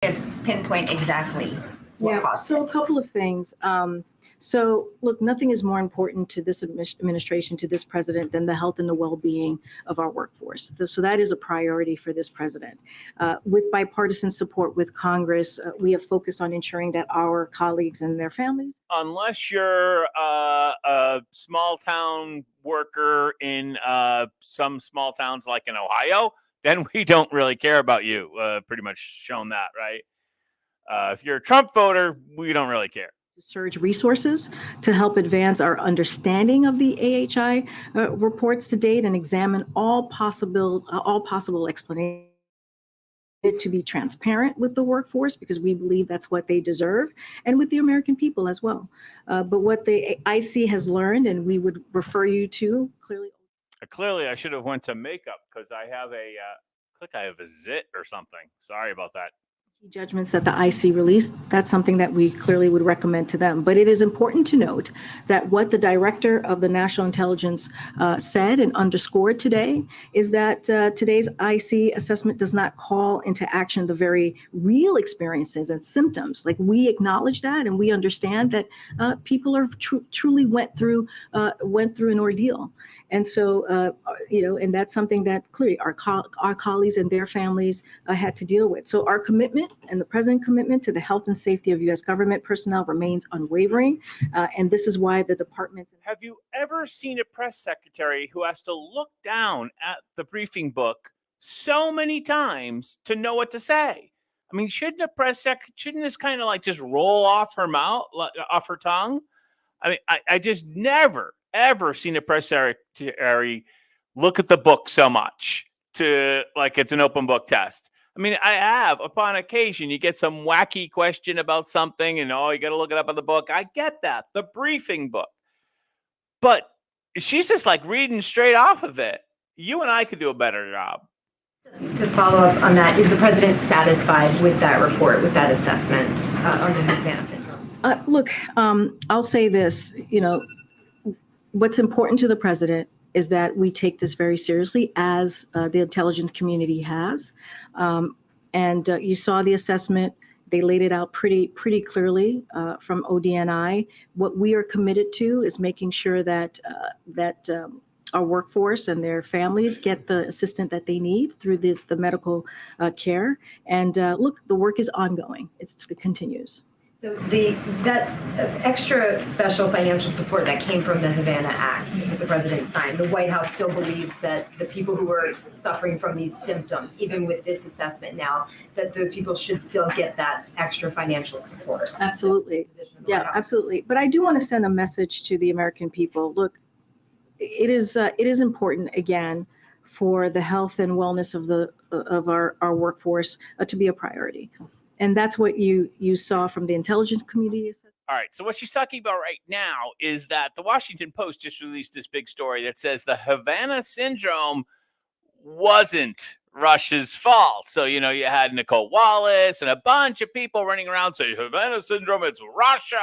pinpoint exactly what caused So it. a couple of things. So look, nothing is more important to this administration, to this president, than the health and the well-being of our workforce. So that is a priority for this president. With bipartisan support with Congress, we have focused on ensuring that our colleagues and their families. Unless you're a small town worker in some small towns like in Ohio, then we don't really care about you. Pretty much shown that, right? If you're a Trump voter, we don't really care. Surge resources to help advance our understanding of the AHI reports to date and examine all possible explanations to be transparent with the workforce, because we believe that's what they deserve, and with the American people as well. But what the IC has learned, and we would refer you to clearly. Clearly, I should have went to makeup because I have a zit or something. Sorry about that. Judgments that the IC released, that's something that we clearly would recommend to them. But it is important to note that what the director of the National Intelligence said and underscored today is that today's IC assessment does not call into action the very real experiences and symptoms. Like, we acknowledge that, and we understand that people are truly went through an ordeal. And so, and that's something that clearly our colleagues and their families had to deal with. So our commitment and the president's commitment to the health and safety of U.S. government personnel remains unwavering. And this is why the department. Have you ever seen a press secretary who has to look down at the briefing book so many times to know what to say? I mean, shouldn't this kind of like just roll off her mouth, off her tongue? I mean, I just never, ever seen a press secretary look at the book so much to like it's an open book test. I mean, I have upon occasion, you get some wacky question about something and, you got to look it up in the book. I get that, the briefing book. But she's just like reading straight off of it. You and I could do a better job. To follow up on that, is the president satisfied with that report, with that assessment on the Havana syndrome? Look, I'll say this, what's important to the president is that we take this very seriously, as the intelligence community has. And you saw the assessment. They laid it out pretty clearly from ODNI. What we are committed to is making sure that our workforce and their families get the assistance that they need through the medical care. And look, the work is ongoing. It continues. So that extra special financial support that came from the Havana Act that the president signed, the White House still believes that the people who are suffering from these symptoms, even with this assessment now, that those people should still get that extra financial support. Absolutely. Yeah, absolutely. But I do want to send a message to the American people. Look, it is important, again, for the health and wellness of our workforce to be a priority. And that's what you saw from the intelligence community. All right. So what she's talking about right now is that the Washington Post just released this big story that says the Havana syndrome wasn't Russia's fault. So, you had Nicole Wallace and a bunch of people running around saying Havana syndrome, it's Russia.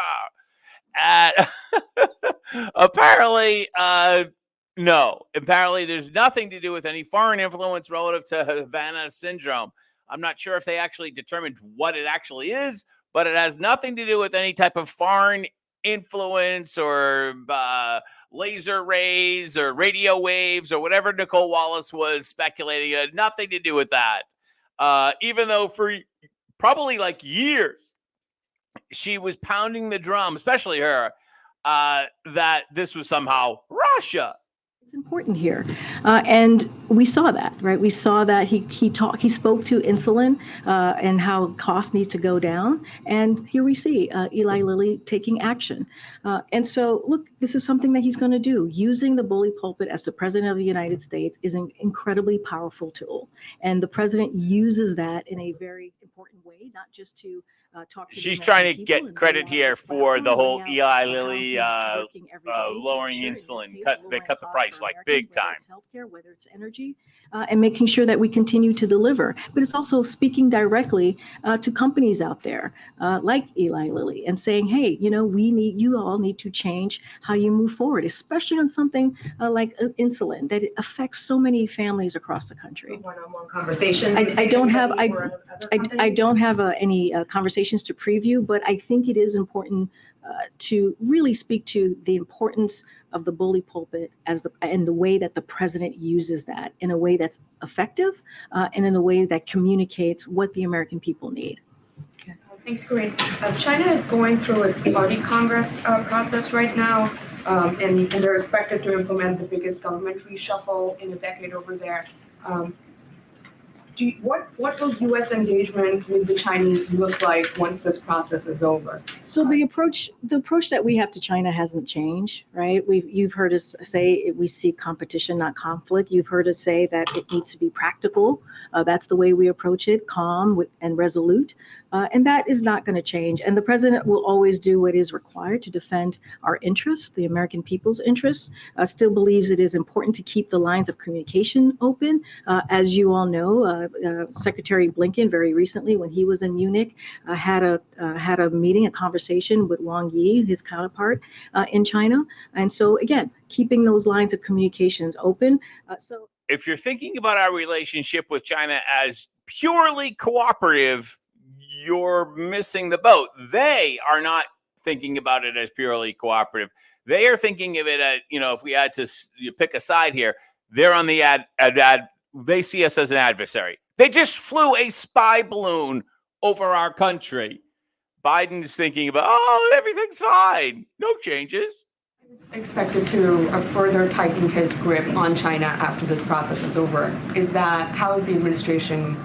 Apparently, no. Apparently, there's nothing to do with any foreign influence relative to Havana syndrome. I'm not sure if they actually determined what it actually is, but it has nothing to do with any type of foreign influence or laser rays or radio waves or whatever Nicole Wallace was speculating. It had nothing to do with that. Even though for probably like years, she was pounding the drum, especially her, that this was somehow Russia. It's important here, and we saw that, right? We saw that he spoke to insulin and how cost needs to go down, and here we see Eli Lilly taking action. And so, look, this is something that he's going to do. Using the bully pulpit as the president of the United States is an incredibly powerful tool, and the president uses that in a very important way, not just to talk to. She's trying to get credit here for the whole Eli Lilly lowering insulin. They cut the price like big time. Healthcare, whether it's energy, and making sure that we continue to deliver. But it's also speaking directly to companies out there like Eli Lilly and saying, hey, you all need to change how you move forward, especially on something like insulin that affects so many families across the country. One-on-one conversations. I don't have any conversations to preview, but I think it is important to really speak to the importance of the bully pulpit and the way that the president uses that in a way that's effective and in a way that communicates what the American people need. Thanks, Corinne. China is going through its party Congress process right now, and they're expected to implement the biggest government reshuffle in a decade over there. What will U.S. engagement with the Chinese look like once this process is over? So the approach that we have to China hasn't changed, right? You've heard us say we seek competition, not conflict. You've heard us say that it needs to be practical. That's the way we approach it, calm and resolute. And that is not going to change. And the president will always do what is required to defend our interests, the American people's interests. Still believes it is important to keep the lines of communication open. As you all know, Secretary Blinken very recently, when he was in Munich, had a meeting, a conversation with Wang Yi, his counterpart in China. And so again, keeping those lines of communications open. If you're thinking about our relationship with China as purely cooperative, you're missing the boat. They are not thinking about it as purely cooperative. They are thinking of it as, if we had to pick a side here, they're on the they see us as an adversary. They just flew a spy balloon over our country. Biden's thinking about, everything's fine. No changes. He's expected to further tighten his grip on China after this process is over. How is the administration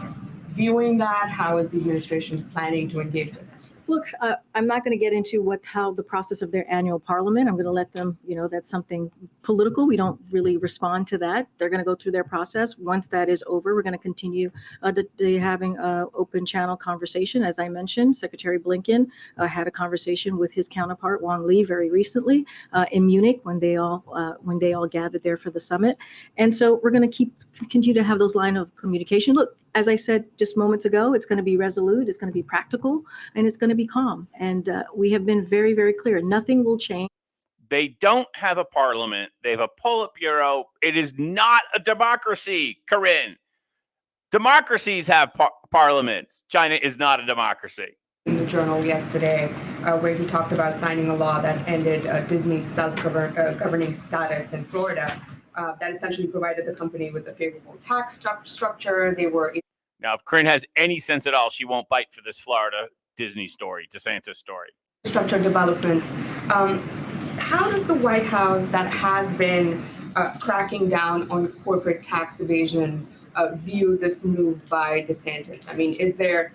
viewing that? How is the administration planning to engage with it? Look, I'm not going to get into how the process of their annual parliament. I'm going to let them, that's something political. We don't really respond to that. They're going to go through their process. Once that is over, we're going to continue having an open channel conversation. As I mentioned, Secretary Blinken had a conversation with his counterpart Wang Li very recently in Munich when they all gathered there for the summit. And so we're going to continue to have those line of communication. Look, as I said just moments ago, it's going to be resolute, it's going to be practical, and it's going to be calm. And we have been very, very clear. Nothing will change. They don't have a parliament. They have a Politburo. It is not a democracy, Corinne. Democracies have parliaments. China is not a democracy. In the Journal yesterday, where he talked about signing a law that ended Disney's self-governing status in Florida. That essentially provided the company with a favorable tax structure. Now, if Corinne has any sense at all, she won't bite for this Florida Disney story, DeSantis story. Structure developments. How does the White House, that has been cracking down on corporate tax evasion, view this move by DeSantis? I mean, is there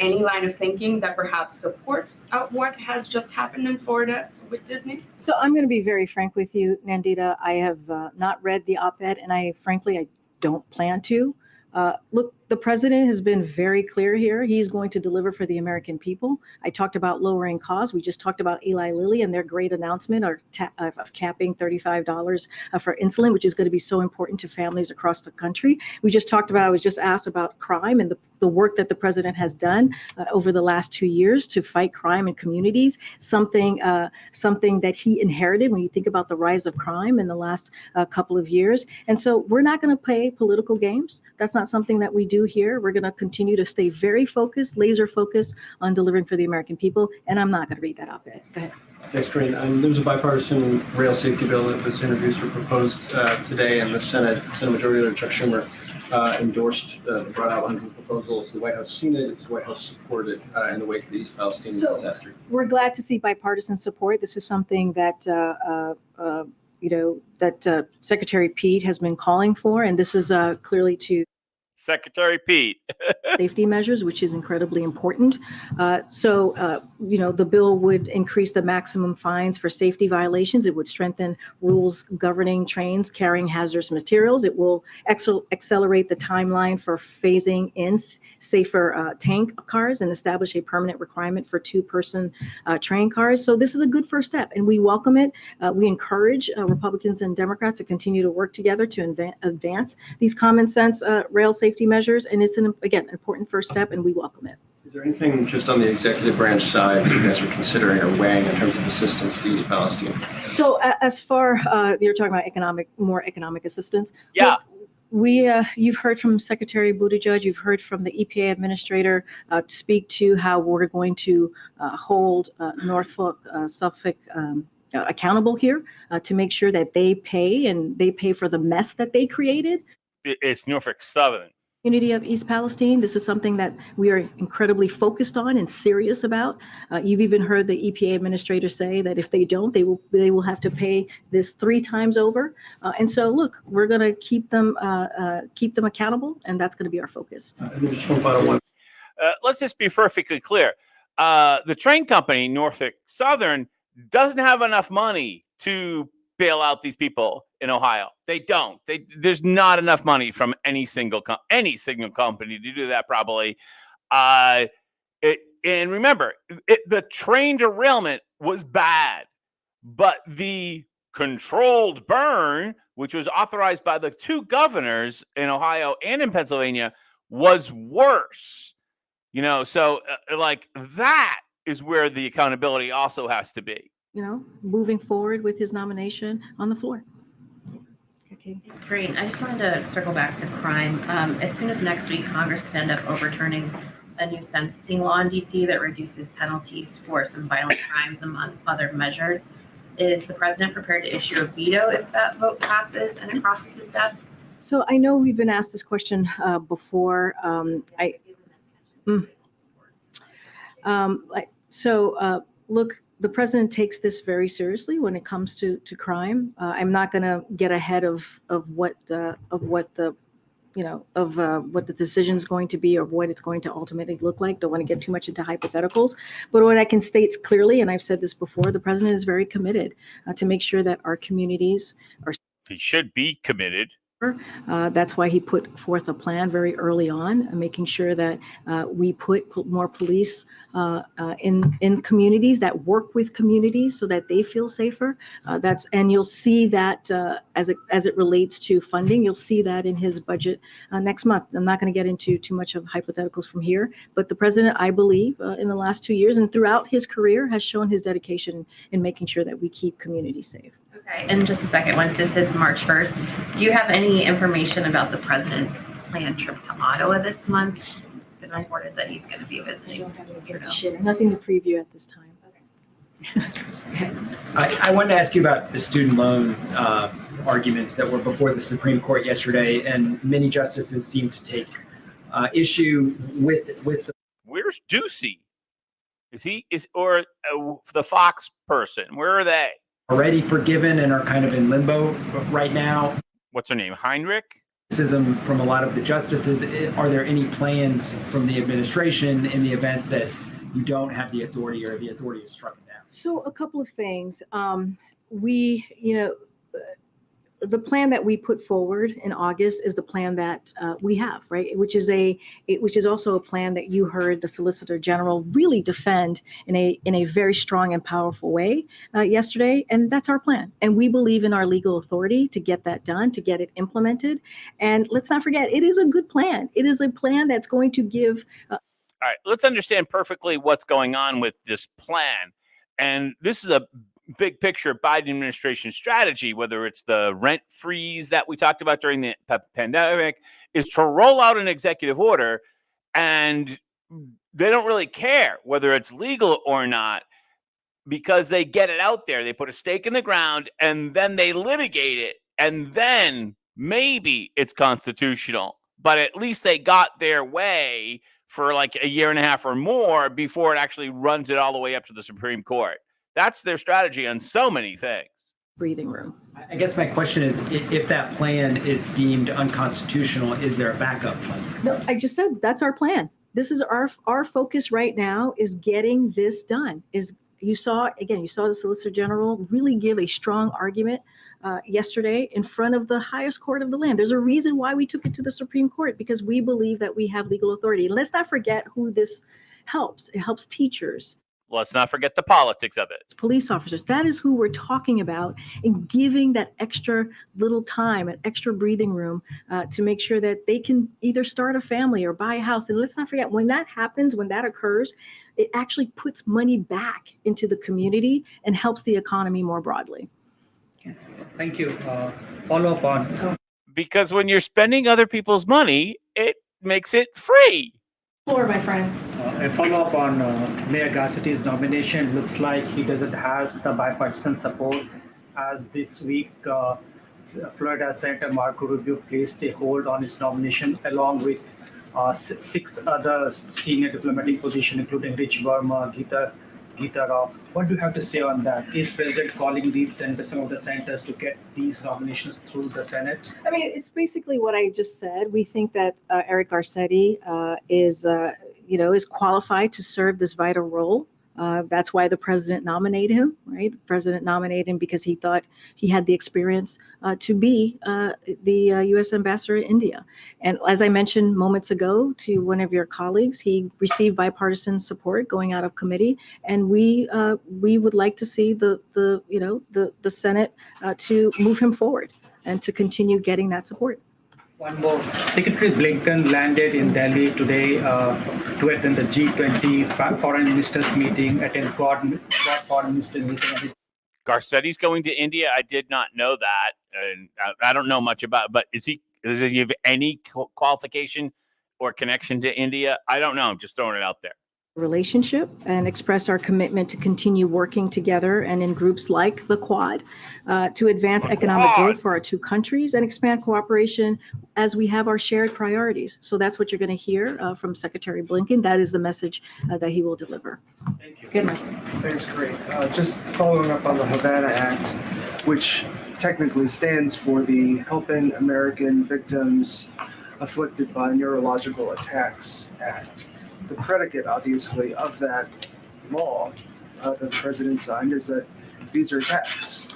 any line of thinking that perhaps supports what has just happened in Florida with Disney? So I'm going to be very frank with you, Nandita. I have not read the op-ed, and I don't plan to. Look, the president has been very clear here. He's going to deliver for the American people. I talked about lowering costs. We just talked about Eli Lilly and their great announcement of capping $35 for insulin, which is going to be so important to families across the country. I was just asked about crime and the work that the president has done over the last 2 years to fight crime in communities, something that he inherited when you think about the rise of crime in the last couple of years. And so we're not going to play political games. That's not something that we do here. We're going to continue to stay very focused, laser focused on delivering for the American people. And I'm not going to read that op-ed. Go ahead. Thanks, Corinne. There was a bipartisan rail safety bill that was introduced or proposed today in the Senate. Senate Majority Leader Chuck Schumer endorsed the broad outlines of the proposals. The White House seen it. It's the White House supported in the wake of the East Palestine disaster. We're glad to see bipartisan support. This is something that Secretary Pete has been calling for, and this is clearly to Secretary Pete. Safety measures, which is incredibly important. The bill would increase the maximum fines for safety violations. It would strengthen rules governing trains carrying hazardous materials. It will accelerate the timeline for phasing in safer tank cars and establish a permanent requirement for two-person train cars. So this is a good first step, and we welcome it. We encourage Republicans and Democrats to continue to work together to advance these common sense rail safety measures. And it's again, important first step, and we welcome it. Is there anything just on the executive branch side that you guys are considering or weighing in terms of assistance to East Palestine? So as far you're talking about more economic assistance. Yeah. You've heard from Secretary Buttigieg, you've heard from the EPA administrator speak to how we're going to hold Norfolk, Suffolk accountable here to make sure that they pay for the mess that they created. It's Norfolk Southern. Community of East Palestine. This is something that we are incredibly focused on and serious about. You've even heard the EPA administrator say that if they don't, they will have to pay this 3 times over. And so, look, we're going to keep them accountable, and that's going to be our focus. And then just one final one. Let's just be perfectly clear. The train company, Norfolk Southern, doesn't have enough money to bail out these people in Ohio. They don't. There's not enough money from any single company to do that. Probably. And remember, the train derailment was bad, but the controlled burn, which was authorized by the 2 governors in Ohio and in Pennsylvania, was worse. So like that is where the accountability also has to be. Moving forward with his nomination on the floor. Okay. It's great. I just wanted to circle back to crime. As soon as next week, Congress could end up overturning a new sentencing law in DC that reduces penalties for some violent crimes, among other measures. Is the president prepared to issue a veto if that vote passes and it crosses his desk? So I know we've been asked this question before. Look, the president takes this very seriously when it comes to crime. I'm not going to get ahead of what the decision is going to be or what it's going to ultimately look like. Don't want to get too much into hypotheticals, but what I can state clearly, and I've said this before, the president is very committed to make sure that our communities are. He should be committed. That's why he put forth a plan very early on, making sure that we put more police in communities, that work with communities so that they feel safer. And you'll see that as it relates to funding, you'll see that in his budget next month. I'm not going to get into too much of hypotheticals from here, but the president, I believe, in the last 2 years and throughout his career, has shown his dedication in making sure that we keep communities safe. Okay, and just a second one, since it's March 1st, do you have any information about the president's planned trip to Ottawa this month? It's been reported that he's going to be visiting. Nothing to preview at this time. I wanted to ask you about the student loan arguments that were before the Supreme Court yesterday, and many justices seem to take issue with the. Where's Ducey? Or the Fox person? Where are they? Already forgiven and are kind of in limbo right now. What's her name? Heinrich? Criticism from a lot of the justices. Are there any plans from the administration in the event that you don't have the authority or the authority is struck down? So a couple of things. The plan that we put forward in August is the plan that we have, right? Which is also a plan that you heard the Solicitor General really defend in a very strong and powerful way yesterday, and that's our plan. And we believe in our legal authority to get that done, to get it implemented. And let's not forget, it is a good plan. It is a plan that's going to give. All right, let's understand perfectly what's going on with this plan. And this is a big picture Biden administration strategy, whether it's the rent freeze that we talked about during the pandemic, is to roll out an executive order, and they don't really care whether it's legal or not because they get it out there. They put a stake in the ground and then they litigate it, and then maybe it's constitutional, but at least they got their way for like a year and a half or more before it actually runs it all the way up to the Supreme Court. That's their strategy on so many things. breathing room. I guess my question is, if that plan is deemed unconstitutional, is there a backup plan? No, I just said that's our plan. This is our focus right now is getting this done. You saw the Solicitor General really give a strong argument yesterday in front of the highest court of the land. There's a reason why we took it to the Supreme Court, because we believe that we have legal authority. And let's not forget who this helps. It helps teachers. Let's not forget the politics of it. Police officers. That is who we're talking about, and giving that extra little time, an extra breathing room to make sure that they can either start a family or buy a house. And let's not forget, when that happens, when that occurs, it actually puts money back into the community and helps the economy more broadly. Thank you. Follow up on. Because when you're spending other people's money, it makes it free. Floor, my friend. A follow-up on Mayor Garcetti's nomination. Looks like he doesn't have the bipartisan support, as this week Florida Senator Marco Rubio placed a hold on his nomination along with 6 other senior diplomatic positions, including Rich Verma, Geeta Rao. What do you have to say on that? Is President calling these senators, some of the senators, to get these nominations through the Senate? I mean, it's basically what I just said. We think that Eric Garcetti is qualified to serve this vital role. That's why the president nominated him, right? The president nominated him because he thought he had the experience to be the U.S. ambassador to India. And as I mentioned moments ago to one of your colleagues, he received bipartisan support going out of committee, and we would like to see the Senate to move him forward and to continue getting that support. One more. Secretary Blinken landed in Delhi today to attend the G20 foreign ministers meeting, attend Quad foreign minister meeting. Garcetti's going to India. I did not know that, and I don't know much about it, but does he have any qualification or connection to India? I don't know. I'm just throwing it out there. Relationship, and express our commitment to continue working together and in groups like the Quad to advance economic growth for our two countries and expand cooperation as we have our shared priorities. So that's what you're going to hear from Secretary Blinken. That is the message that he will deliver. Thank you. Good night. Thanks, great. Just following up on the Havana Act, which technically stands for the Helping American Victims Afflicted by Neurological Attacks Act. The predicate, obviously, of that law that the president signed is that these are attacks.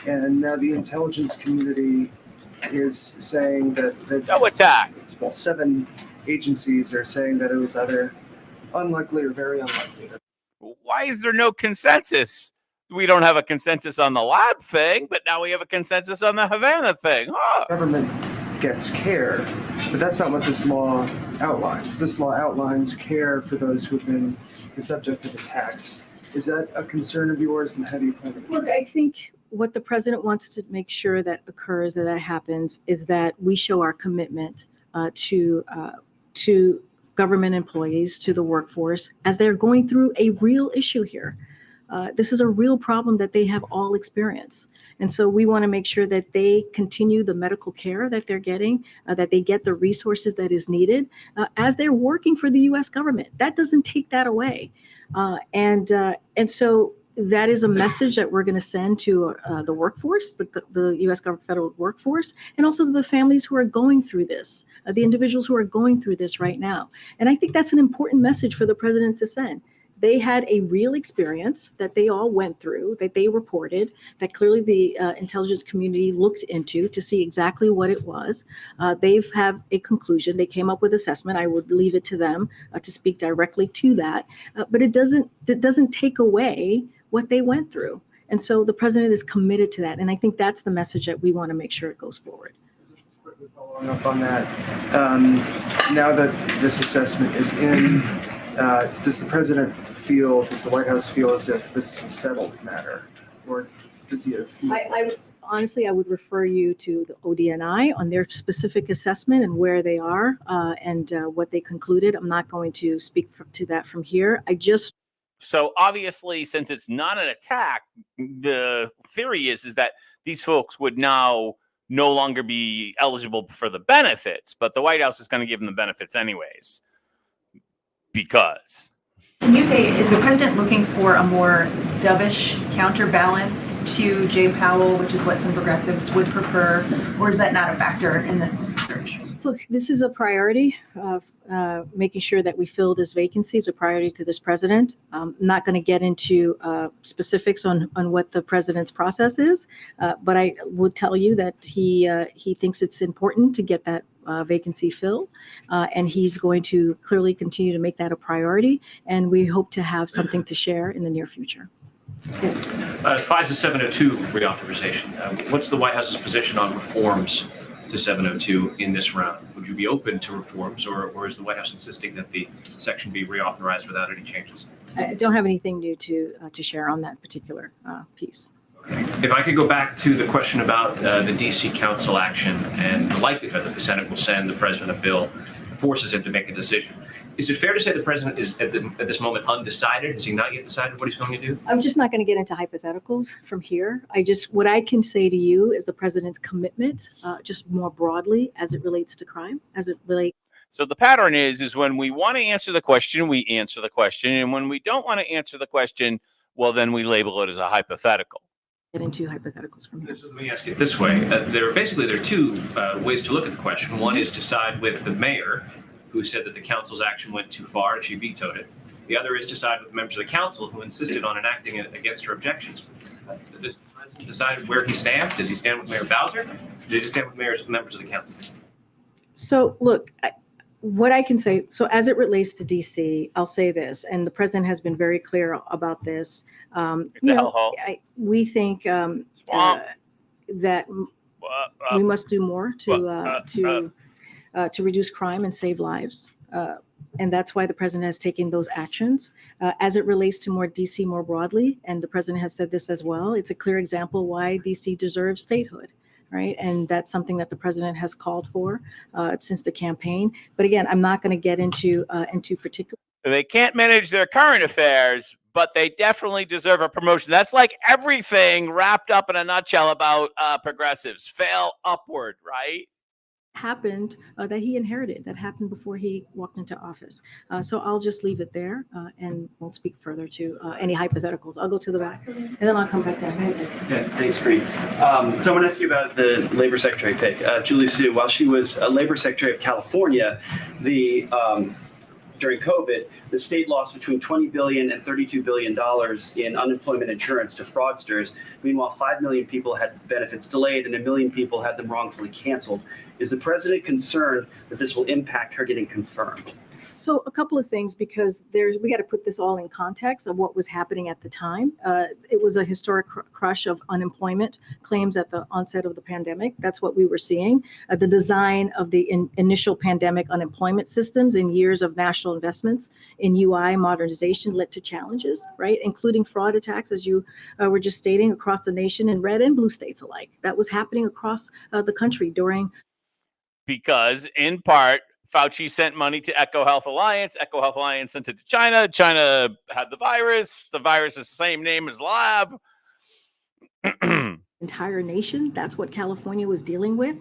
And now the intelligence community is saying that No attack. well, 7 agencies are saying that it was either unlikely or very unlikely. Why is there no consensus? We don't have a consensus on the lab thing, but now we have a consensus on the Havana thing. Huh. Government gets care, but that's not what this law outlines. This law outlines care for those who have been the subject of attacks. Is that a concern of yours, and how do you plan to? Look, I think what the president wants to make sure that occurs, that happens, is that we show our commitment to government employees, to the workforce, as they're going through a real issue here. This is a real problem that they have all experienced. And so we want to make sure that they continue the medical care that they're getting, that they get the resources that is needed as they're working for the U.S. government. That doesn't take that away. And so that is a message that we're going to send to the workforce, the U.S. government federal workforce, and also the families who are going through this, the individuals who are going through this right now. And I think that's an important message for the president to send. They had a real experience that they all went through, that they reported, that clearly the intelligence community looked into to see exactly what it was. They have a conclusion. They came up with assessment. I would leave it to them to speak directly to that. But it doesn't take away what they went through. And so the president is committed to that. And I think that's the message that we want to make sure it goes forward. Just quickly following up on that, now that this assessment is in, does the White House feel as if this is a settled matter, or does he have? I would refer you to the ODNI on their specific assessment and where they are and what they concluded. I'm not going to speak to that from here. So obviously, since it's not an attack, the theory is that these folks would now no longer be eligible for the benefits, but the White House is going to give them the benefits anyways. Because Can you say, is the president looking for a more dovish counterbalance to Jay Powell, which is what some progressives would prefer, or is that not a factor in this search? Look, this is a priority of making sure that we fill this vacancy. It's a priority to this president. I'm not going to get into specifics on what the president's process is, but I would tell you that he thinks it's important to get that vacancy filled, and he's going to clearly continue to make that a priority, and we hope to have something to share in the near future. FISA 702 reauthorization. What's the White House's position on reforms to 702 in this round? Would you be open to reforms, or is the White House insisting that the section be reauthorized without any changes? I don't have anything new to share on that particular piece. Okay. If I could go back to the question about the D.C. Council action and the likelihood that the Senate will send the president a bill, forces him to make a decision. Is it fair to say the president is at this moment undecided? Has he not yet decided what he's going to do? I'm just not going to get into hypotheticals from here. What I can say to you is the president's commitment, just more broadly as it relates to crime, as it relates. So the pattern is when we want to answer the question, we answer the question. And when we don't want to answer the question, well, then we label it as a hypothetical. Get into hypotheticals from here. So let me ask it this way. There are two ways to look at the question. One is to side with the mayor, who said that the council's action went too far and she vetoed it. The other is to side with the members of the council who insisted on enacting it against her objections. Does the president decide where he stands? Does he stand with Mayor Bowser? Does he stand with members of the council? So look, what I can say, so as it relates to DC, I'll say this, and the president has been very clear about this. It's a hellhole. We think that we must do more to reduce crime and save lives. And that's why the president has taken those actions. As it relates to DC more broadly, and the president has said this as well, it's a clear example why DC deserves statehood. Right. And that's something that the president has called for since the campaign. But again, I'm not going to get into particular. They can't manage their current affairs, but they definitely deserve a promotion. That's like everything wrapped up in a nutshell about progressives. Fail upward, right? Happened that he inherited, that happened before he walked into office. So I'll just leave it there and won't speak further to any hypotheticals. I'll go to the back and then I'll come back down. Yeah, thanks, Green. So I want to ask you about the labor secretary pick. Julie Su, while she was a labor secretary of California, during COVID, the state lost between $20 billion and $32 billion in unemployment insurance to fraudsters. Meanwhile, 5 million people had benefits delayed and 1 million people had them wrongfully canceled. Is the president concerned that this will impact her getting confirmed? So a couple of things, because we got to put this all in context of what was happening at the time. It was a historic crush of unemployment claims at the onset of the pandemic. That's what we were seeing. The design of the initial pandemic unemployment systems in years of national investments in UI modernization led to challenges, right? Including fraud attacks, as you were just stating, across the nation in red and blue states alike. That was happening across the country during. Because in part, Fauci sent money to Echo Health Alliance. Echo Health Alliance sent it to China. China had the virus. The virus is the same name as the lab. Entire nation. That's what California was dealing with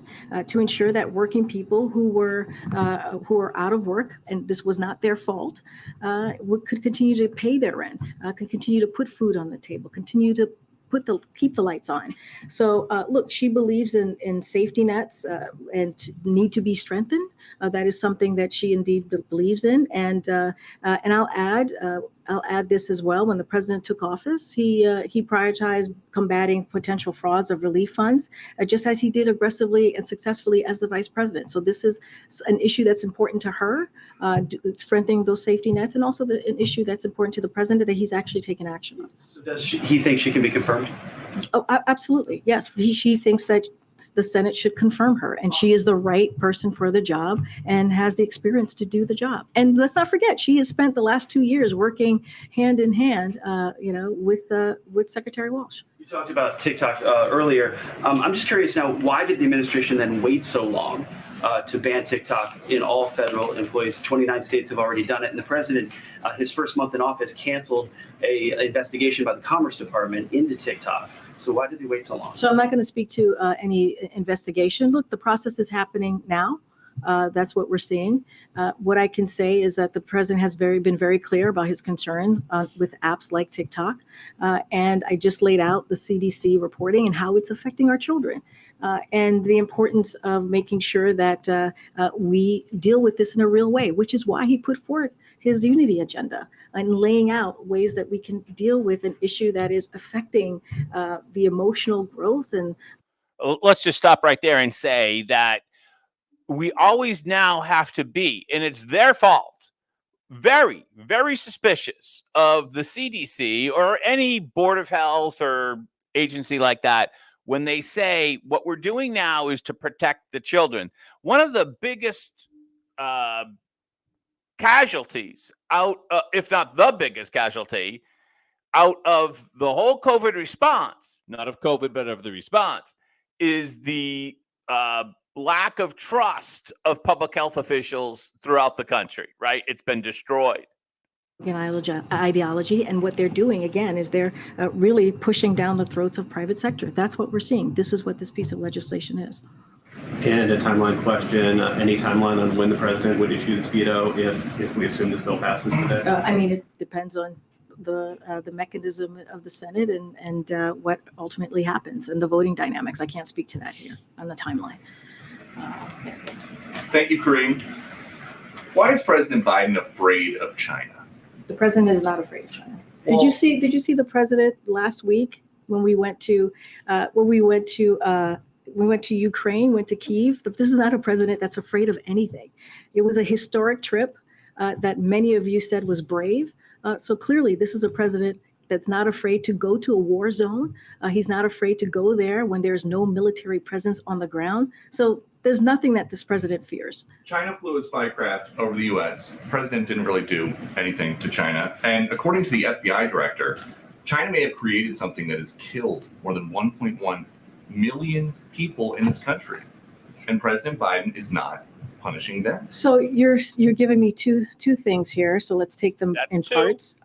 to ensure that working people who were out of work, and this was not their fault, could continue to pay their rent, could continue to put food on the table, continue to keep the lights on. So look, she believes in safety nets and need to be strengthened. That is something that she indeed believes in. And I'll add this as well. When the president took office, he prioritized combating potential frauds of relief funds, just as he did aggressively and successfully as the vice president. So this is an issue that's important to her, strengthening those safety nets, and also an issue that's important to the president that he's actually taken action on. So does he think she can be confirmed? Oh, absolutely. Yes. She thinks that the Senate should confirm her, and she is the right person for the job and has the experience to do the job. And let's not forget, she has spent the last 2 years working hand in hand, with Secretary Walsh. You talked about TikTok earlier. I'm just curious now, why did the administration then wait so long to ban TikTok in all federal employees? 29 states have already done it, and the president, his first month in office, canceled an investigation by the Commerce Department into TikTok. So why did they wait so long? So I'm not going to speak to any investigation. Look, the process is happening now. That's what we're seeing. What I can say is that the president has been very clear about his concerns with apps like TikTok. And I just laid out the CDC reporting and how it's affecting our children. And the importance of making sure that we deal with this in a real way, which is why he put forth his unity agenda and laying out ways that we can deal with an issue that is affecting the emotional growth. And let's just stop right there and say that we always now have to be, and it's their fault, very, very suspicious of the CDC or any board of health or agency like that when they say what we're doing now is to protect the children. One of the biggest casualties out, if not the biggest casualty out of the whole COVID response, not of COVID, but of the response, is the lack of trust of public health officials throughout the country, right? It's been destroyed. Ideology, and what they're doing again is they're really pushing down the throats of private sector. That's what we're seeing. This is what this piece of legislation is. And a timeline question, any timeline on when the president would issue this veto if we assume this bill passes today? I mean, it depends on the mechanism of the Senate and what ultimately happens and the voting dynamics. I can't speak to that here on the timeline. Thank you, Kareem. Why is President Biden afraid of China? The president is not afraid of China. Did you see the president last week when we went to Ukraine, went to Kyiv? But this is not a president that's afraid of anything. It was a historic trip that many of you said was brave. So clearly, this is a president that's not afraid to go to a war zone. He's not afraid to go there when there's no military presence on the ground. So there's nothing that this president fears. China flew a spy craft over the U.S. The president didn't really do anything to China. And according to the FBI director, China may have created something that has killed more than 1.1 million people in this country. And President Biden is not punishing them. So you're giving me two things here. So let's take them in parts.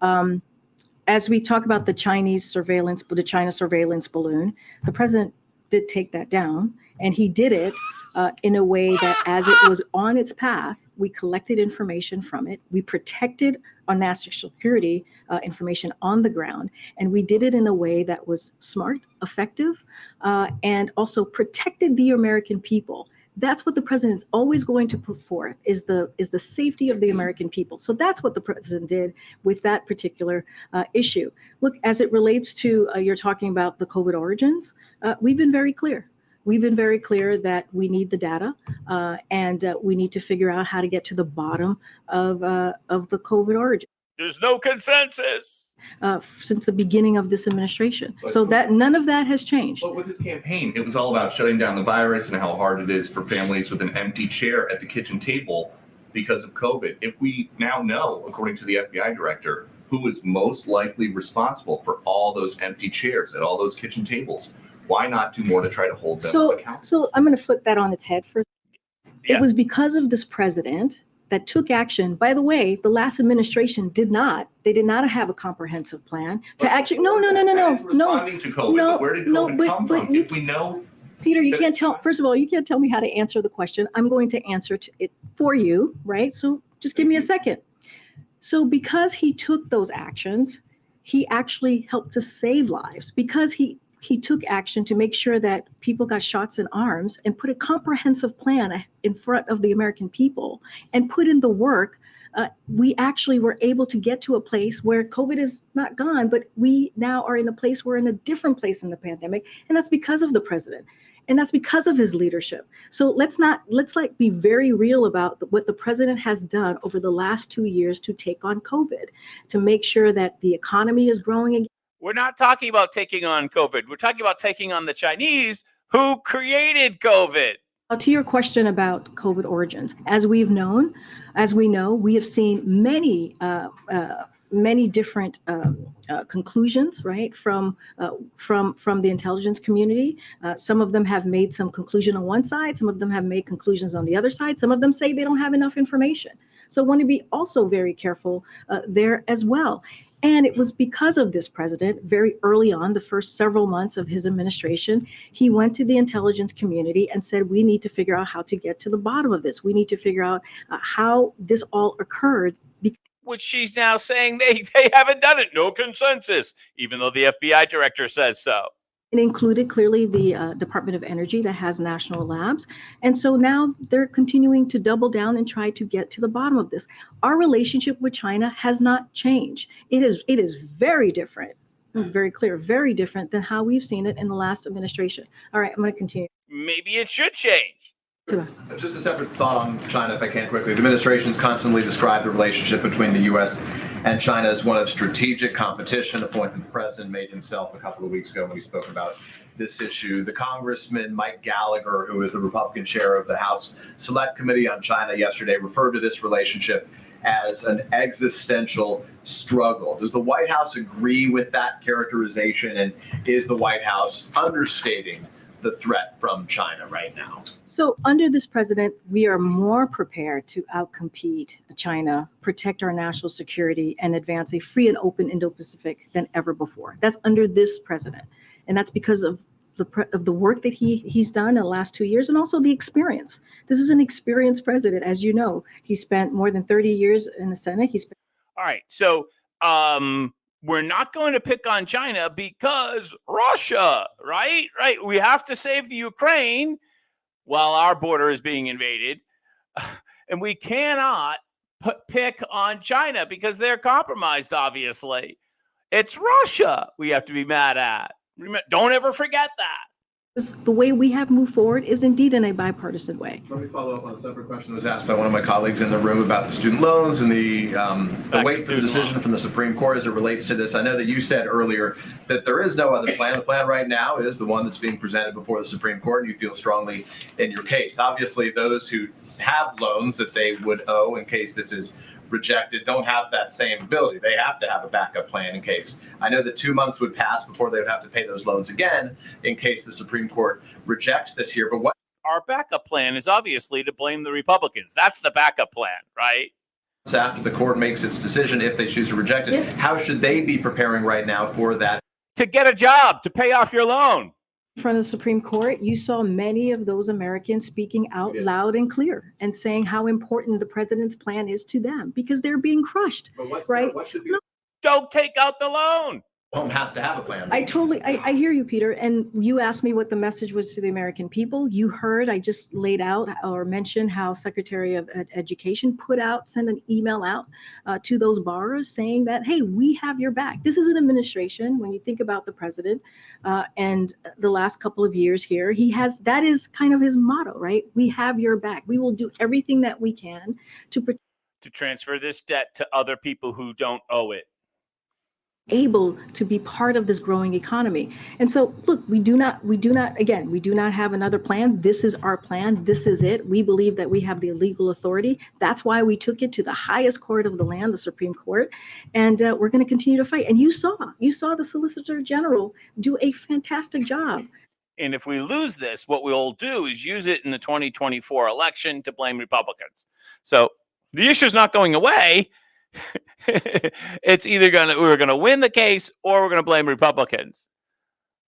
As we talk about the China surveillance balloon, the president did take that down, and he did it in a way that as it was on its path, we collected information from it. We protected our national security information on the ground, and we did it in a way that was smart, effective, and also protected the American people. That's what the president's always going to put forth is the safety of the American people. So that's what the president did with that particular issue. Look, as it relates to you're talking about the COVID origins, we've been very clear. We've been very clear that we need the data and we need to figure out how to get to the bottom of the COVID origin. There's no consensus. Since the beginning of this administration. So that none of that has changed. But with his campaign, it was all about shutting down the virus and how hard it is for families with an empty chair at the kitchen table because of COVID. If we now know, according to the FBI director, who is most likely responsible for all those empty chairs at all those kitchen tables, why not do more to try to hold them accountable? So I'm going to flip that on its head for. It was because of this president that took action. By the way, the last administration did not have a comprehensive plan to actually, no. Responding to COVID, where did COVID come from? If we know. Peter, you can't tell, first of all, you can't tell me how to answer the question. I'm going to answer it for you, right? So just give me a second. So because he took those actions, he actually helped to save lives because he took action to make sure that people got shots in arms and put a comprehensive plan in front of the American people and put in the work. We actually were able to get to a place where COVID is not gone, but we now are in a place, we're in a different place in the pandemic. And that's because of the president. And that's because of his leadership. So let's be very real about what the president has done over the last 2 years to take on COVID, to make sure that the economy is growing again. We're not talking about taking on COVID. We're talking about taking on the Chinese who created COVID. To your question about COVID origins, as we know, we have seen many different conclusions, right, from the intelligence community. Some of them have made some conclusion on one side. Some of them have made conclusions on the other side. Some of them say they don't have enough information. So I want to be also very careful there as well. And it was because of this president, very early on, the first several months of his administration, he went to the intelligence community and said, we need to figure out how to get to the bottom of this. We need to figure out how this all occurred. Which she's now saying they haven't done it. No consensus, even though the FBI director says so. It included clearly the Department of Energy that has national labs. And so now they're continuing to double down and try to get to the bottom of this. Our relationship with China has not changed. It is very different, very clear, very different than how we've seen it in the last administration. All right, I'm going to continue. Maybe it should change. Just a separate thought on China, if I can quickly. The administration's constantly described the relationship between the U.S. and China as one of strategic competition, a point that the president made himself a couple of weeks ago when he spoke about this issue. The Congressman Mike Gallagher, who is the Republican chair of the House Select Committee on China yesterday, referred to this relationship as an existential struggle. Does the White House agree with that characterization? And is the White House understating the threat from China right now? So under this president, we are more prepared to outcompete China, protect our national security, and advance a free and open Indo-Pacific than ever before. That's under this president. And that's because of the work that he's done in the last 2 years, and also the experience. This is an experienced president, as you know. He spent more than 30 years in the Senate. All right. So we're not going to pick on China because Russia, right? Right. We have to save the Ukraine while our border is being invaded. And we cannot pick on China because they're compromised, obviously. It's Russia we have to be mad at. Don't ever forget that. The way we have moved forward is indeed in a bipartisan way. Let me follow up on a separate question that was asked by one of my colleagues in the room about the student loans and the weight of the decision from the Supreme Court as it relates to this. I know that you said earlier that there is no other plan. The plan right now is the one that's being presented before the Supreme Court, and you feel strongly in your case. Obviously, those who have loans that they would owe in case this is rejected don't have that same ability. They have to have a backup plan in case. I know that 2 months would pass before they would have to pay those loans again in case the Supreme Court rejects this here. But what our backup plan is obviously to blame the Republicans. That's the backup plan, right? After the court makes its decision, if they choose to reject it, how should they be preparing right now for that? To get a job, to pay off your loan. In front of the Supreme Court, you saw many of those Americans speaking out loud and clear and saying how important the president's plan is to them because they're being crushed, right? What should be? Don't take out the loan. Home has to have a plan. I hear you, Peter. And you asked me what the message was to the American people. You heard, I just laid out or mentioned how Secretary of Education sent an email out to those borrowers saying that, hey, we have your back. This is an administration, when you think about the president and the last couple of years here, that is kind of his motto, right? We have your back. We will do everything that we can to transfer this debt to other people who don't owe it. Able to be part of this growing economy. And so, look, we do not have another plan. This is our plan. This is it. We believe that we have the legal authority. That's why we took it to the highest court of the land, the Supreme Court. And we're going to continue to fight. And you saw the Solicitor General do a fantastic job. And if we lose this, what we'll do is use it in the 2024 election to blame Republicans. So the issue is not going away. It's either we're gonna win the case or we're gonna blame Republicans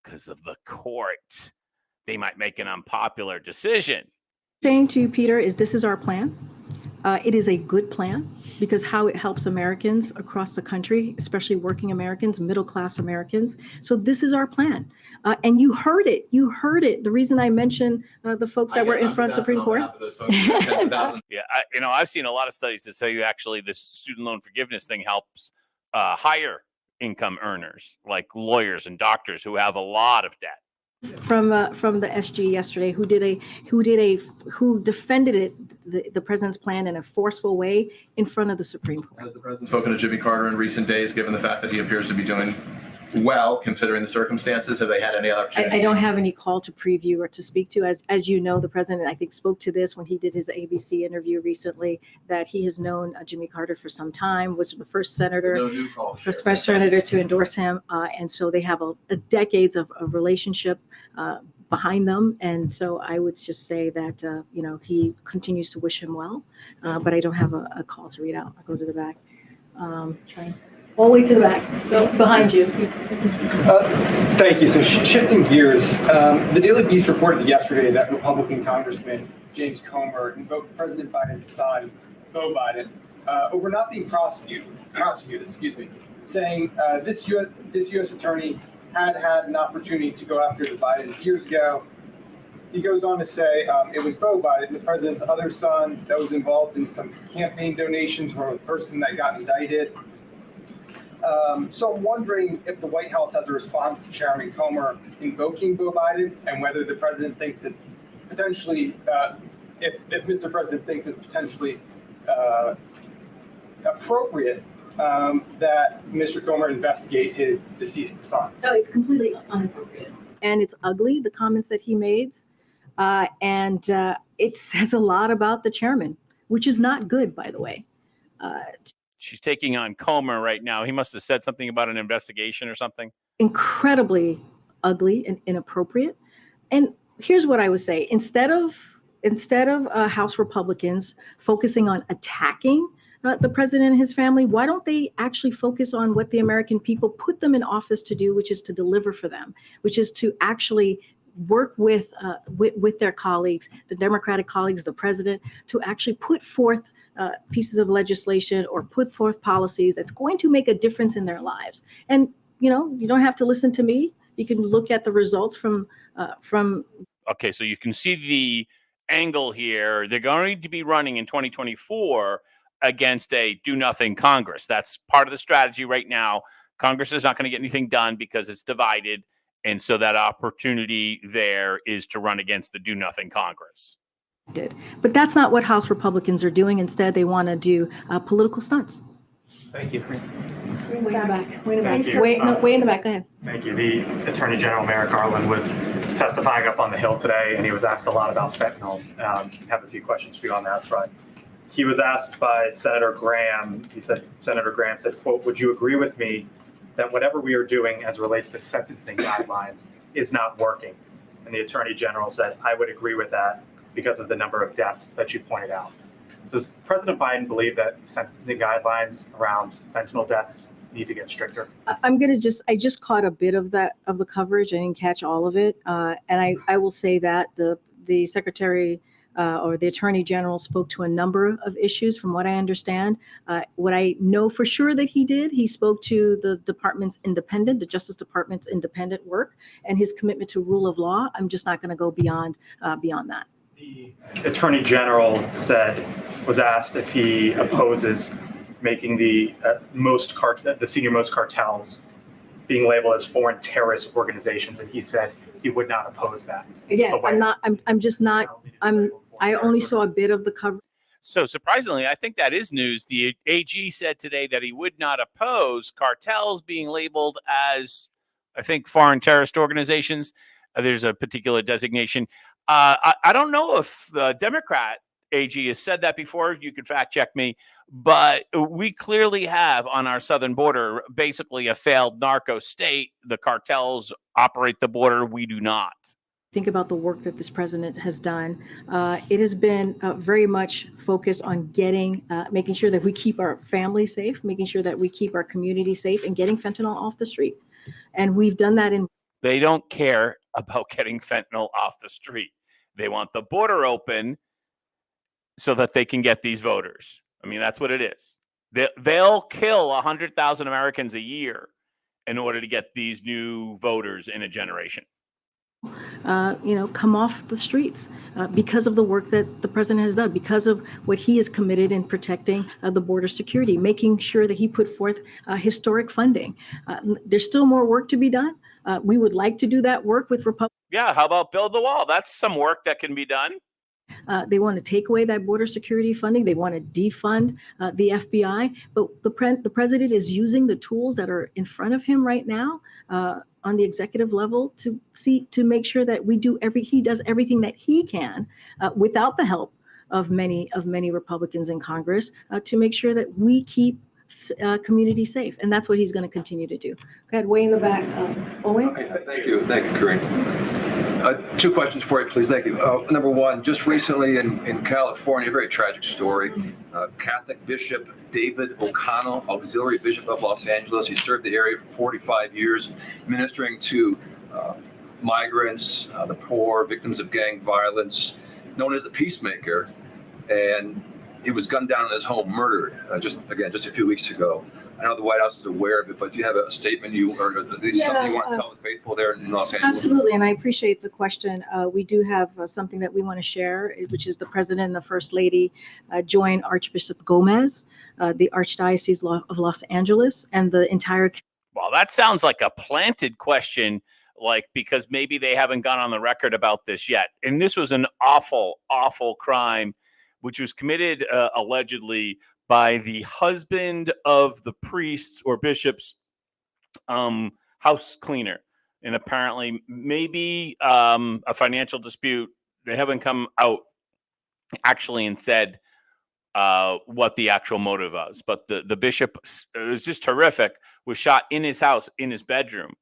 because of the court. They might make an unpopular decision. Saying to you, Peter, is this is our plan. It is a good plan because how it helps Americans across the country, especially working Americans, middle-class Americans. So this is our plan. And you heard it. The reason I mentioned the folks that were in front of Supreme Court. Yeah, I've seen a lot of studies that say actually the student loan forgiveness thing helps higher income earners like lawyers and doctors who have a lot of debt. From the SG yesterday, who defended the president's plan in a forceful way in front of the Supreme Court. Has the president spoken to Jimmy Carter in recent days, given the fact that he appears to be doing well, considering the circumstances? Have they had any other opportunities? I don't have any call to preview or to speak to. As you know, the president, I think, spoke to this when he did his ABC interview recently, that he has known Jimmy Carter for some time, was the first senator, to endorse him. And so they have a decades of relationship behind them. And so I would just say that, he continues to wish him well, but I don't have a call to read out. I'll go to the back. All the way to the back, behind you. Thank you. So shifting gears, the Daily Beast reported yesterday that Republican Congressman James Comer invoked President Biden's son, Beau Biden, over not being prosecuted, saying this U.S. attorney had an opportunity to go after the Bidens years ago. He goes on to say it was Beau Biden, the president's other son, that was involved in some campaign donations from a person that got indicted. So I'm wondering if the White House has a response to Chairman Comer invoking Beau Biden, and whether the president thinks it's potentially, if Mr. President thinks it's potentially appropriate that Mr. Comer investigate his deceased son. No, it's completely inappropriate. And it's ugly, the comments that he made. And it says a lot about the chairman, which is not good, by the way. She's taking on Comer right now. He must have said something about an investigation or something. Incredibly ugly and inappropriate. And here's what I would say. Instead of House Republicans focusing on attacking the president and his family, why don't they actually focus on what the American people put them in office to do, which is to deliver for them, which is to actually work with their colleagues, the Democratic colleagues, the president, to actually put forth pieces of legislation or put forth policies that's going to make a difference in their lives. And you don't have to listen to me. You can look at the results from. Okay, so you can see the angle here. They're going to be running in 2024 against a do-nothing Congress. That's part of the strategy right now. Congress is not going to get anything done because it's divided. And so that opportunity there is to run against the do-nothing Congress. But that's not what House Republicans are doing. Instead, they want to do political stunts. Thank you. Way in the back. Way in the back. Thank you. Way in the back. Go ahead. Thank you. The Attorney General Merrick Garland was testifying up on the Hill today, and he was asked a lot about fentanyl. I have a few questions for you on that front. He was asked by Senator Graham. Senator Graham said, quote, "Would you agree with me that whatever we are doing as relates to sentencing guidelines is not working?" And the Attorney General said, "I would agree with that because of the number of deaths that you pointed out." Does President Biden believe that sentencing guidelines around fentanyl deaths need to get stricter? I just caught a bit of the coverage. I didn't catch all of it. And I will say that the Secretary or the Attorney General spoke to a number of issues from what I understand. What I know for sure that he spoke to the Justice Department's independent work and his commitment to rule of law. I'm just not going to go beyond that. The Attorney General was asked if he opposes making the senior most cartels being labeled as foreign terrorist organizations, and he said he would not oppose that. Again, I only saw a bit of the coverage. So surprisingly, I think that is news. The AG said today that he would not oppose cartels being labeled as, I think, foreign terrorist organizations. There's a particular designation. I don't know if the Democrat AG has said that before. You could fact check me, but we clearly have on our southern border basically a failed narco state. The cartels operate the border. We do not. Think about the work that this president has done. It has been very much focused on making sure that we keep our family safe, making sure that we keep our community safe, and getting fentanyl off the street. And we've done that They don't care about getting fentanyl off the street. They want the border open so that they can get these voters. I mean, that's what it is. They'll kill 100,000 Americans a year in order to get these new voters in a generation. Come off the streets because of the work that the president has done, because of what he is committed in protecting the border security, making sure that he put forth historic funding. There's still more work to be done. We would like to do that work with Republicans. Yeah, how about build the wall? That's some work that can be done. They want to take away that border security funding. They want to defund the FBI. But the president is using the tools that are in front of him right now on the executive level to make sure that he does everything that he can without the help of many Republicans in Congress to make sure that we keep community safe. And that's what he's going to continue to do. Go ahead, way in the back. Owen? Thank you, Corinne. Two questions for you, please. Thank you. Number one, just recently in California, a very tragic story. Catholic Bishop David O'Connell, Auxiliary Bishop of Los Angeles, he served the area for 45 years, ministering to migrants, the poor, victims of gang violence, known as the Peacemaker. And he was gunned down in his home, murdered, just a few weeks ago. I know the White House is aware of it, but do you have a statement or at least something you want to tell the faithful there in Los Angeles? Absolutely, and I appreciate the question. We do have something that we want to share, which is the President and the First Lady joined Archbishop Gomez, the Archdiocese of Los Angeles, and the entire. Well, that sounds like a planted question, because maybe they haven't gone on the record about this yet. And this was an awful, awful crime, which was committed allegedly by the husband of the priest's or bishop's house cleaner. And apparently maybe a financial dispute. They haven't come out actually and said what the actual motive was. But the bishop, it was just horrific, was shot in his house, in his bedroom.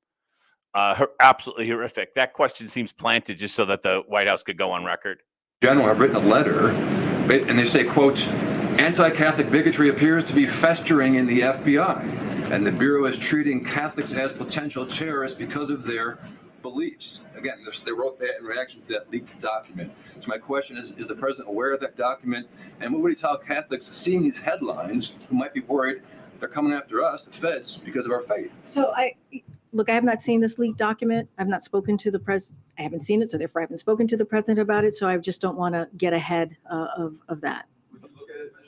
Absolutely horrific. That question seems planted just so that the White House could go on record. General have written a letter, and they say, quote, anti-Catholic bigotry appears to be festering in the FBI, and the Bureau is treating Catholics as potential terrorists because of their beliefs. Again, they wrote that in reaction to that leaked document. So my question is the president aware of that document? And what would he tell Catholics seeing these headlines who might be worried they're coming after us, the feds, because of our faith? So I have not seen this leaked document. I've not spoken to the president. I haven't seen it, so therefore I haven't spoken to the president about it. So I just don't want to get ahead of that.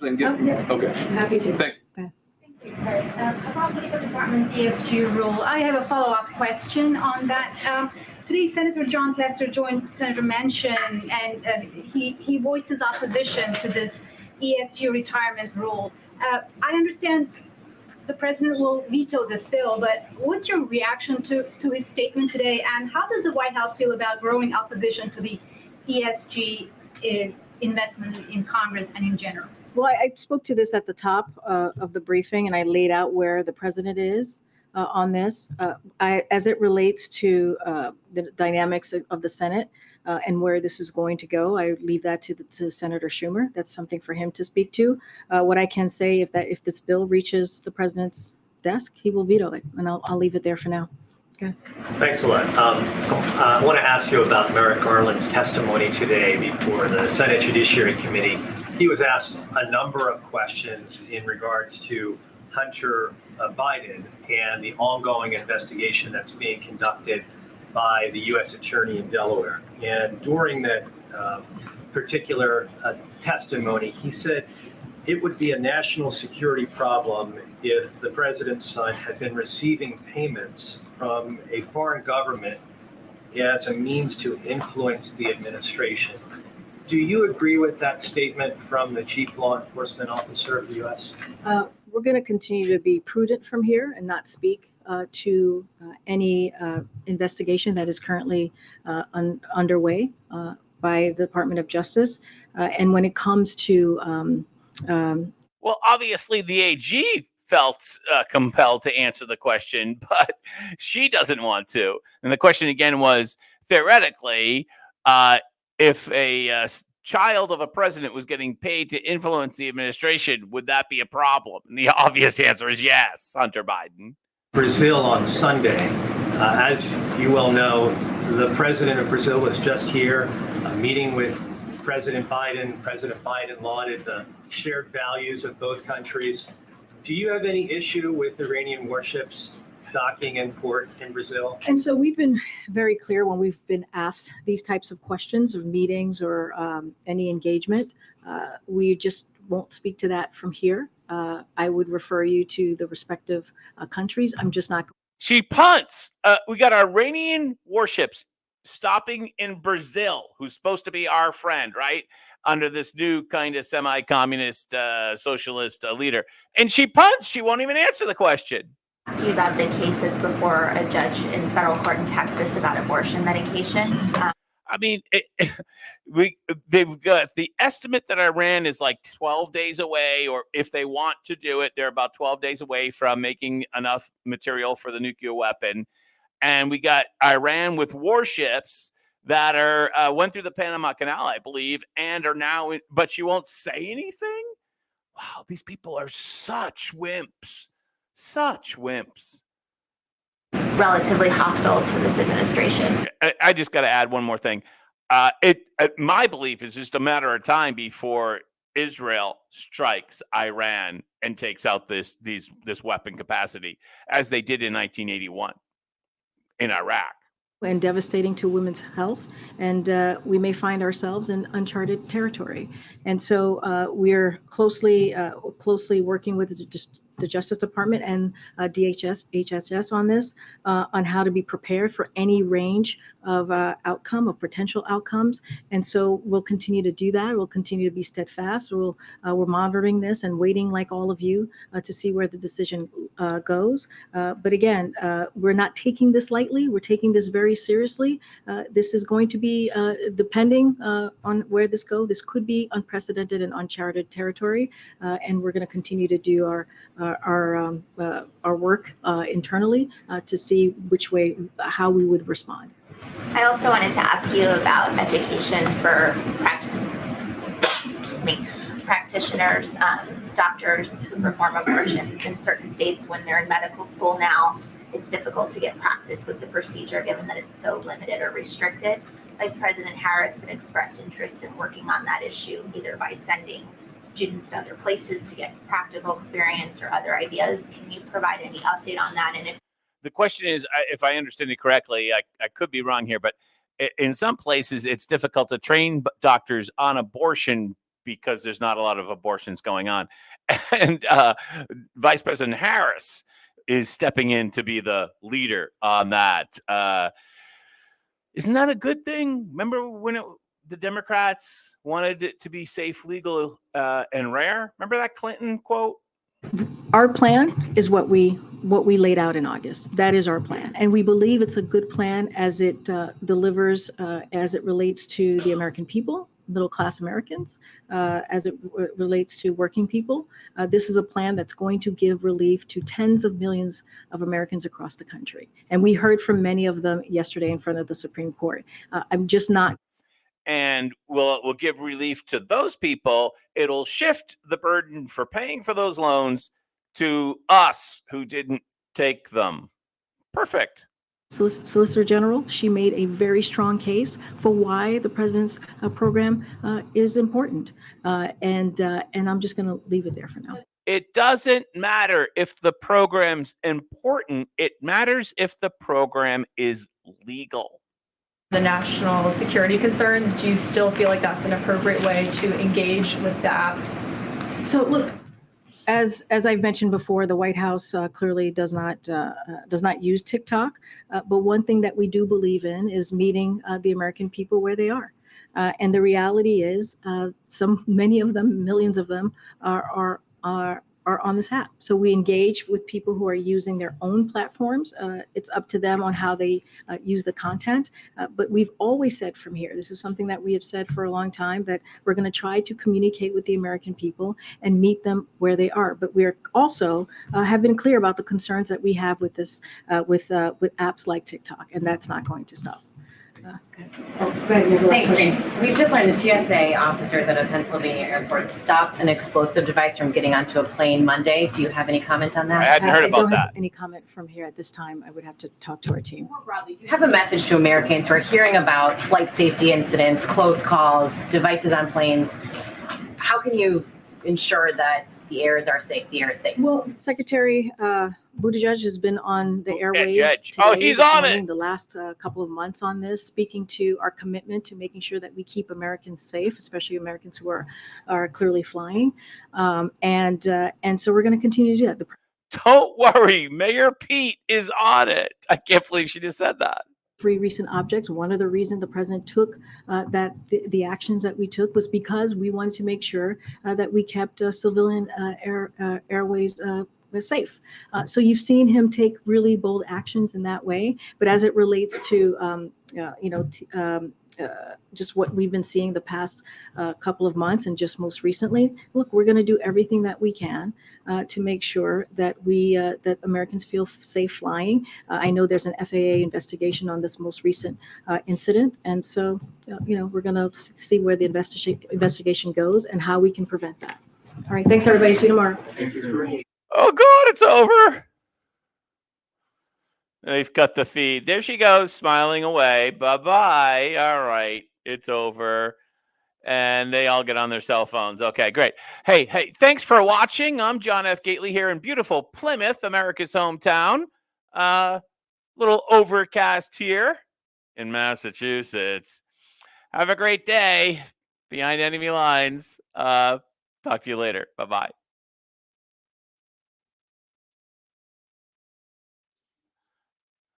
Okay. Happy to. Thank you. About the Labor Department's ESG rule, I have a follow-up question on that. Today, Senator John Tester joined Senator Manchin, and he voices opposition to this ESG retirement rule. I understand the president will veto this bill, but what's your reaction to his statement today, and how does the White House feel about growing opposition to the ESG investment in Congress and in general? Well, I spoke to this at the top of the briefing, and I laid out where the president is on this. As it relates to the dynamics of the Senate and where this is going to go, I leave that to Senator Schumer. That's something for him to speak to. What I can say, if this bill reaches the president's desk, he will veto it, and I'll leave it there for now. Okay. Thanks a lot. I want to ask you about Merrick Garland's testimony today before the Senate Judiciary Committee. He was asked a number of questions in regards to Hunter Biden and the ongoing investigation that's being conducted by the U.S. Attorney in Delaware. And during that particular testimony, he said it would be a national security problem if the president's son had been receiving payments from a foreign government as a means to influence the administration. Do you agree with that statement from the chief law enforcement officer of the U.S.? We're going to continue to be prudent from here and not speak to any investigation that is currently underway by the Department of Justice. And when it comes to well, obviously the AG felt compelled to answer the question, but she doesn't want to. And the question again was, theoretically, if a child of a president was getting paid to influence the administration, would that be a problem? And the obvious answer is yes, Hunter Biden. Brazil on Sunday. As you well know, the president of Brazil was just here meeting with President Biden. President Biden lauded the shared values of both countries. Do you have any issue with Iranian warships docking in port in Brazil? And so we've been very clear when we've been asked these types of questions or meetings or any engagement. We just won't speak to that from here. I would refer you to the respective countries. I'm just not. She punts. We got Iranian warships stopping in Brazil, who's supposed to be our friend, right? Under this new kind of semi-communist socialist leader. And she punts. She won't even answer the question. Ask you about the cases before a judge in federal court in Texas about abortion medication. I mean, they've got the estimate that Iran is like 12 days away, or if they want to do it, they're about 12 days away from making enough material for the nuclear weapon. And we got Iran with warships, that are went through the Panama Canal, I believe, and are now, but she won't say anything. Wow, these people are such wimps, such wimps. Relatively hostile to this administration. I just got to add one more thing. My belief is just a matter of time before Israel strikes Iran and takes out this weapon capacity, as they did in 1981 in Iraq. And devastating to women's health, and we may find ourselves in uncharted territory. And so we're closely working with the Justice Department and HHS on this, on how to be prepared for any range of potential outcomes. And so we'll continue to do that. We'll continue to be steadfast. We're monitoring this and waiting, like all of you, to see where the decision goes. But again, we're not taking this lightly. We're taking this very seriously. This is going to be, depending on where this goes, this could be unprecedented and uncharted territory. And we're going to continue to do our work internally to see how we would respond. I also wanted to ask you about education for practitioners, doctors who perform abortions in certain states. When they're in medical school now, it's difficult to get practice with the procedure given that it's so limited or restricted. Vice President Harris had expressed interest in working on that issue, either by sending students to other places to get practical experience or other ideas. Can you provide any update on that? And if the question is, if I understand it correctly, I could be wrong here, but in some places it's difficult to train doctors on abortion because there's not a lot of abortions going on. And Vice President Harris is stepping in to be the leader on that. Isn't that a good thing? Remember when the Democrats wanted it to be safe, legal, and rare? Remember that Clinton quote? Our plan is what we laid out in August. That is our plan. And we believe it's a good plan as it delivers, as it relates to the American people, middle-class Americans, as it relates to working people. This is a plan that's going to give relief to tens of millions of Americans across the country. And we heard from many of them yesterday in front of the Supreme Court. I'm just not. And will give relief to those people. It'll shift the burden for paying for those loans to us who didn't take them. Perfect. Solicitor General, she made a very strong case for why the president's program is important. And I'm just going to leave it there for now. It doesn't matter if the program's important. It matters if the program is legal. The national security concerns, do you still feel like that's an appropriate way to engage with that? So look, as I've mentioned before, the White House clearly does not use TikTok. But one thing that we do believe in is meeting the American people where they are. And the reality is, many of them, millions of them, are on this app. So we engage with people who are using their own platforms. It's up to them on how they use the content. But we've always said from here, this is something that we have said for a long time, that we're going to try to communicate with the American people and meet them where they are. But we're also have been clear about the concerns that we have with this, with apps like TikTok, and that's not going to stop. Thanks, Jane. We've just learned the TSA officers at a Pennsylvania airport stopped an explosive device from getting onto a plane Monday. Do you have any comment on that? I hadn't heard about I don't that. have any comment from here at this time. I would have to talk to our team. More broadly, do you have a message to Americans who are hearing about flight safety incidents, close calls, devices on planes? How can you ensure that the airs are safe, the air is safe? Well, Secretary Buttigieg has been on the airwaves He's on it. the last couple of months on this, speaking to our commitment to making sure that we keep Americans safe, especially Americans who are clearly flying. And so we're going to continue to do that. Don't worry, Mayor Pete is on it. I can't believe she just said that. 3 recent objects. One of the reasons the president took the actions that we took was because we wanted to make sure that we kept civilian airways safe. So you've seen him take really bold actions in that way. But as it relates to just what we've been seeing the past couple of months and just most recently. Look, we're going to do everything that we can to make sure that that Americans feel safe flying. I know there's an FAA investigation on this most recent incident, and so we're going to see where the investigation goes and how we can prevent that. All right, thanks everybody. See you tomorrow. Oh God, it's over. They've cut the feed. There she goes, smiling away. Bye-bye. All right, it's over. And they all get on their cell phones. Okay, great. Hey, thanks for watching. I'm John F. Gately here in beautiful Plymouth, America's hometown. Little overcast here in Massachusetts. Have a great day behind enemy lines. Talk to you later. Bye-bye.